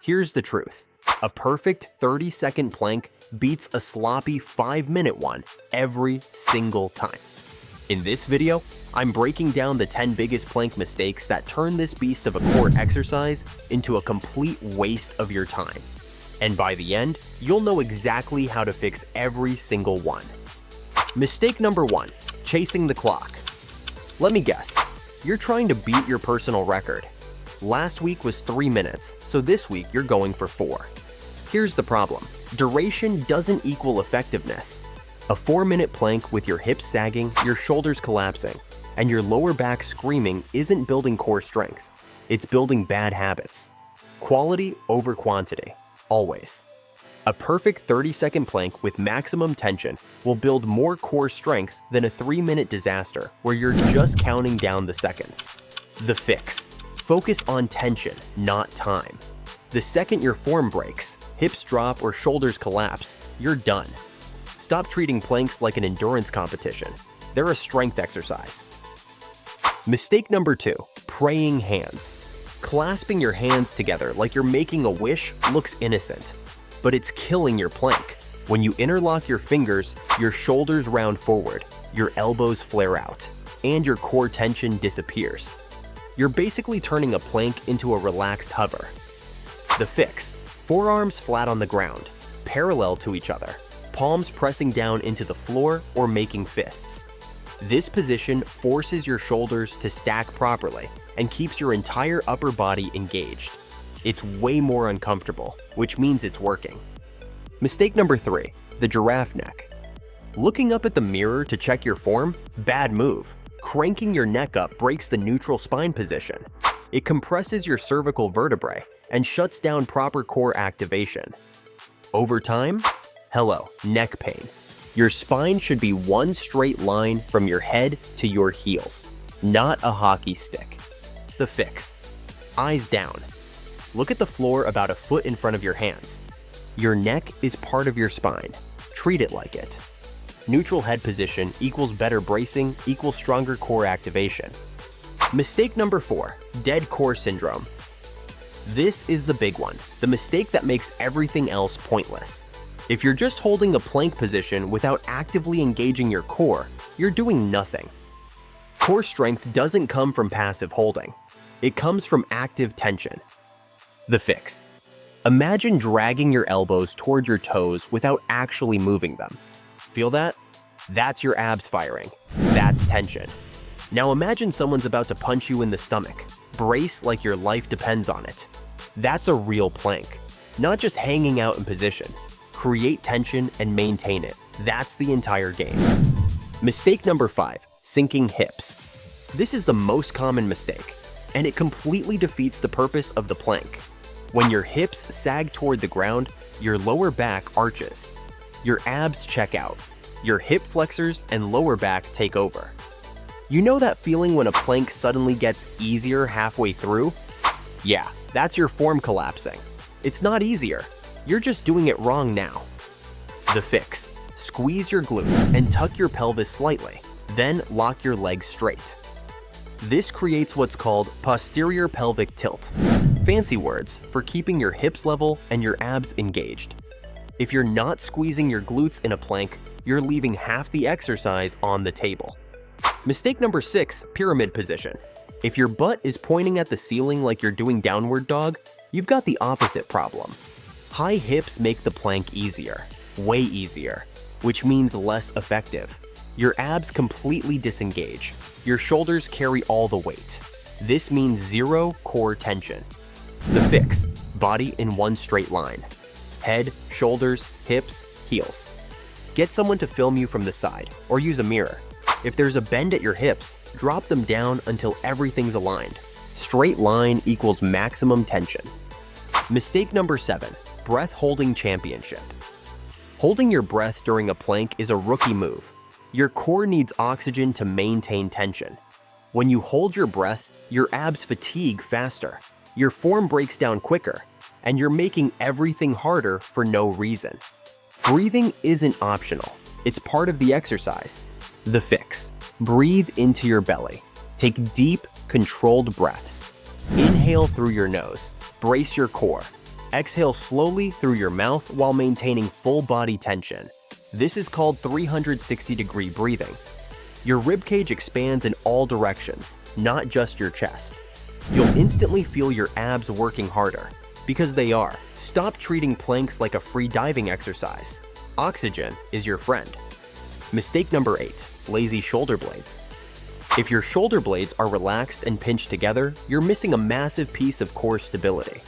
Here's the truth. A perfect 30-second plank beats a sloppy 5-minute one every single time. In this video, I'm breaking down the 10 biggest plank mistakes that turn this beast of a core exercise into a complete waste of your time. And by the end, you'll know exactly how to fix every single one. Mistake number 1, chasing the clock. Let me guess, you're trying to beat your personal record. Last week was 3 minutes, so this week you're going for 4. Here's the problem. Duration doesn't equal effectiveness. A 4-minute plank with your hips sagging, your shoulders collapsing, and your lower back screaming isn't building core strength. It's building bad habits. Quality over quantity, always. A perfect 30-second plank with maximum tension will build more core strength than a 3-minute disaster where you're just counting down the seconds. The fix. Focus on tension, not time. The second your form breaks, hips drop or shoulders collapse, you're done. Stop treating planks like an endurance competition. They're a strength exercise. Mistake number 2, praying hands. Clasping your hands together like you're making a wish looks innocent, but it's killing your plank. When you interlock your fingers, your shoulders round forward, your elbows flare out, and your core tension disappears. You're basically turning a plank into a relaxed hover. The fix. Forearms flat on the ground, parallel to each other, palms pressing down into the floor or making fists. This position forces your shoulders to stack properly and keeps your entire upper body engaged. It's way more uncomfortable, which means it's working. Mistake number 3, the giraffe neck. Looking up at the mirror to check your form? Bad move. Cranking your neck up breaks the neutral spine position. It compresses your cervical vertebrae and shuts down proper core activation. Over time, hello, neck pain. Your spine should be one straight line from your head to your heels, not a hockey stick. The fix. Eyes down. Look at the floor about a foot in front of your hands. Your neck is part of your spine. Treat it like it. Neutral head position equals better bracing equals stronger core activation. Mistake number 4, dead core syndrome. This is the big one, the mistake that makes everything else pointless. If you're just holding a plank position without actively engaging your core, you're doing nothing. Core strength doesn't come from passive holding. It comes from active tension. The fix. Imagine dragging your elbows toward your toes without actually moving them. Feel that? That's your abs firing. That's tension. Now imagine someone's about to punch you in the stomach. Brace like your life depends on it. That's a real plank, not just hanging out in position. Create tension and maintain it. That's the entire game. Mistake number 5, sinking hips. This is the most common mistake, and it completely defeats the purpose of the plank. When your hips sag toward the ground, your lower back arches. Your abs check out. Your hip flexors and lower back take over. You know that feeling when a plank suddenly gets easier halfway through? Yeah, that's your form collapsing. It's not easier. You're just doing it wrong now. The fix. Squeeze your glutes and tuck your pelvis slightly, then lock your legs straight. This creates what's called posterior pelvic tilt. Fancy words for keeping your hips level and your abs engaged. If you're not squeezing your glutes in a plank, you're leaving half the exercise on the table. Mistake number 6, pyramid position. If your butt is pointing at the ceiling like you're doing downward dog, you've got the opposite problem. High hips make the plank easier, way easier, which means less effective. Your abs completely disengage. Your shoulders carry all the weight. This means zero core tension. The fix, body in one straight line. Head, shoulders, hips, heels. Get someone to film you from the side or use a mirror. If there's a bend at your hips, drop them down until everything's aligned. Straight line equals maximum tension. Mistake number 7, breath holding championship. Holding your breath during a plank is a rookie move. Your core needs oxygen to maintain tension. When you hold your breath, your abs fatigue faster, your form breaks down quicker, and you're making everything harder for no reason. Breathing isn't optional. It's part of the exercise. The fix. Breathe into your belly. Take deep, controlled breaths. Inhale through your nose. Brace your core. Exhale slowly through your mouth while maintaining full body tension. This is called 360-degree breathing. Your ribcage expands in all directions, not just your chest. You'll instantly feel your abs working harder, because they are. Stop treating planks like a free diving exercise. Oxygen is your friend. Mistake number 8, lazy shoulder blades. If your shoulder blades are relaxed and pinched together, you're missing a massive piece of core stability.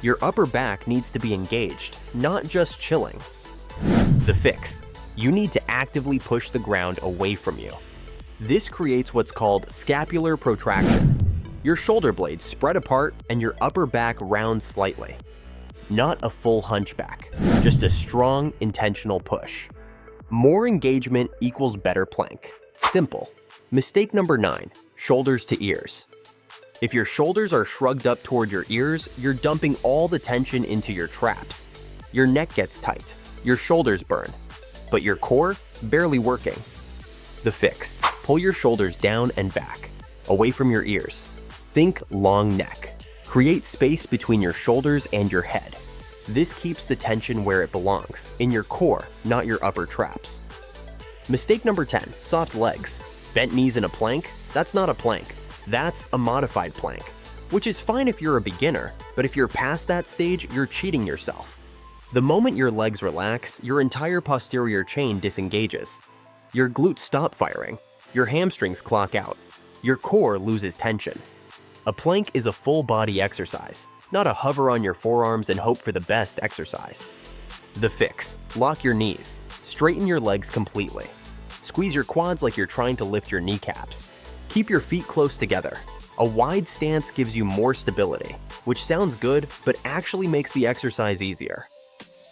Your upper back needs to be engaged, not just chilling. The fix: you need to actively push the ground away from you. This creates what's called scapular protraction. Your shoulder blades spread apart and your upper back rounds slightly. Not a full hunchback, just a strong, intentional push. More engagement equals better plank. Simple. Mistake number 9, shoulders to ears. If your shoulders are shrugged up toward your ears, you're dumping all the tension into your traps. Your neck gets tight, your shoulders burn, but your core barely working. The fix: pull your shoulders down and back, away from your ears. Think long neck. Create space between your shoulders and your head. This keeps the tension where it belongs, in your core, not your upper traps. Mistake number 10, soft legs. Bent knees in a plank? That's not a plank. That's a modified plank, which is fine if you're a beginner, but if you're past that stage, you're cheating yourself. The moment your legs relax, your entire posterior chain disengages. Your glutes stop firing, your hamstrings clock out, your core loses tension. A plank is a full body exercise, not a hover on your forearms and hope for the best exercise. The fix: lock your knees, straighten your legs completely. Squeeze your quads like you're trying to lift your kneecaps. Keep your feet close together. A wide stance gives you more stability, which sounds good, but actually makes the exercise easier.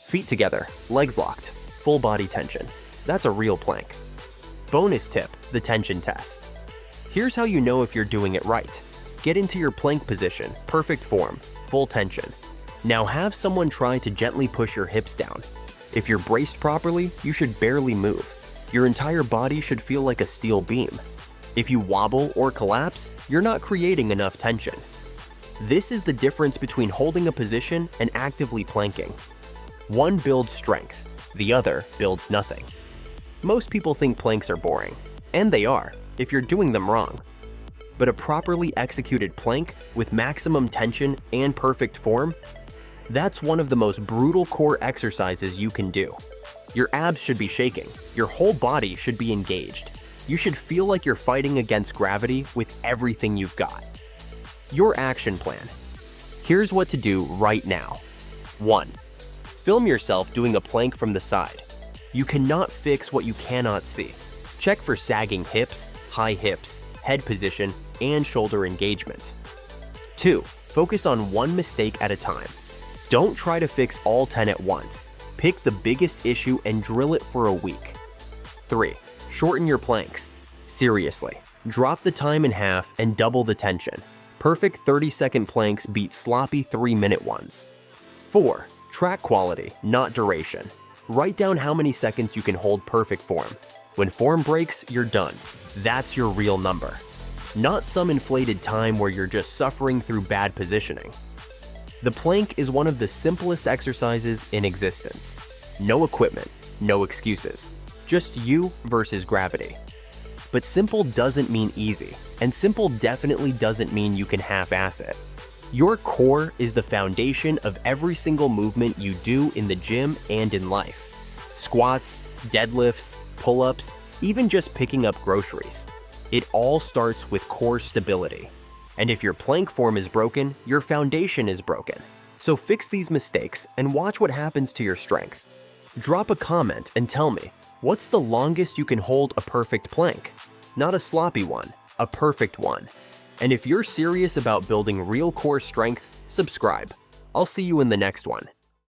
Feet together, legs locked, full body tension. That's a real plank. Bonus tip: the tension test. Here's how you know if you're doing it right. Get into your plank position, perfect form, full tension. Now have someone try to gently push your hips down. If you're braced properly, you should barely move. Your entire body should feel like a steel beam. If you wobble or collapse, you're not creating enough tension. This is the difference between holding a position and actively planking. One builds strength, the other builds nothing. Most people think planks are boring, and they are, if you're doing them wrong. But a properly executed plank with maximum tension and perfect form, that's one of the most brutal core exercises you can do. Your abs should be shaking, your whole body should be engaged. You should feel like you're fighting against gravity with everything you've got. Your action plan. Here's what to do right now. 1. Film yourself doing a plank from the side. You cannot fix what you cannot see. Check for sagging hips, high hips, head position, and shoulder engagement. 2. Focus on one mistake at a time. Don't try to fix all 10 at once. Pick the biggest issue and drill it for a week. 3. Shorten your planks. Seriously, drop the time in half and double the tension. Perfect 30-second planks beat sloppy 3-minute ones. 4. Track quality, not duration. Write down how many seconds you can hold perfect form. When form breaks, you're done. That's your real number. Not some inflated time where you're just suffering through bad positioning. The plank is one of the simplest exercises in existence. No equipment, no excuses. Just you versus gravity. But simple doesn't mean easy, and simple definitely doesn't mean you can half-ass it. Your core is the foundation of every single movement you do in the gym and in life. Squats, deadlifts, pull-ups, even just picking up groceries. It all starts with core stability. And if your plank form is broken, your foundation is broken. So fix these mistakes and watch what happens to your strength. Drop a comment and tell me, what's the longest you can hold a perfect plank? Not a sloppy one, a perfect one. And if you're serious about building real core strength, subscribe. I'll see you in the next one.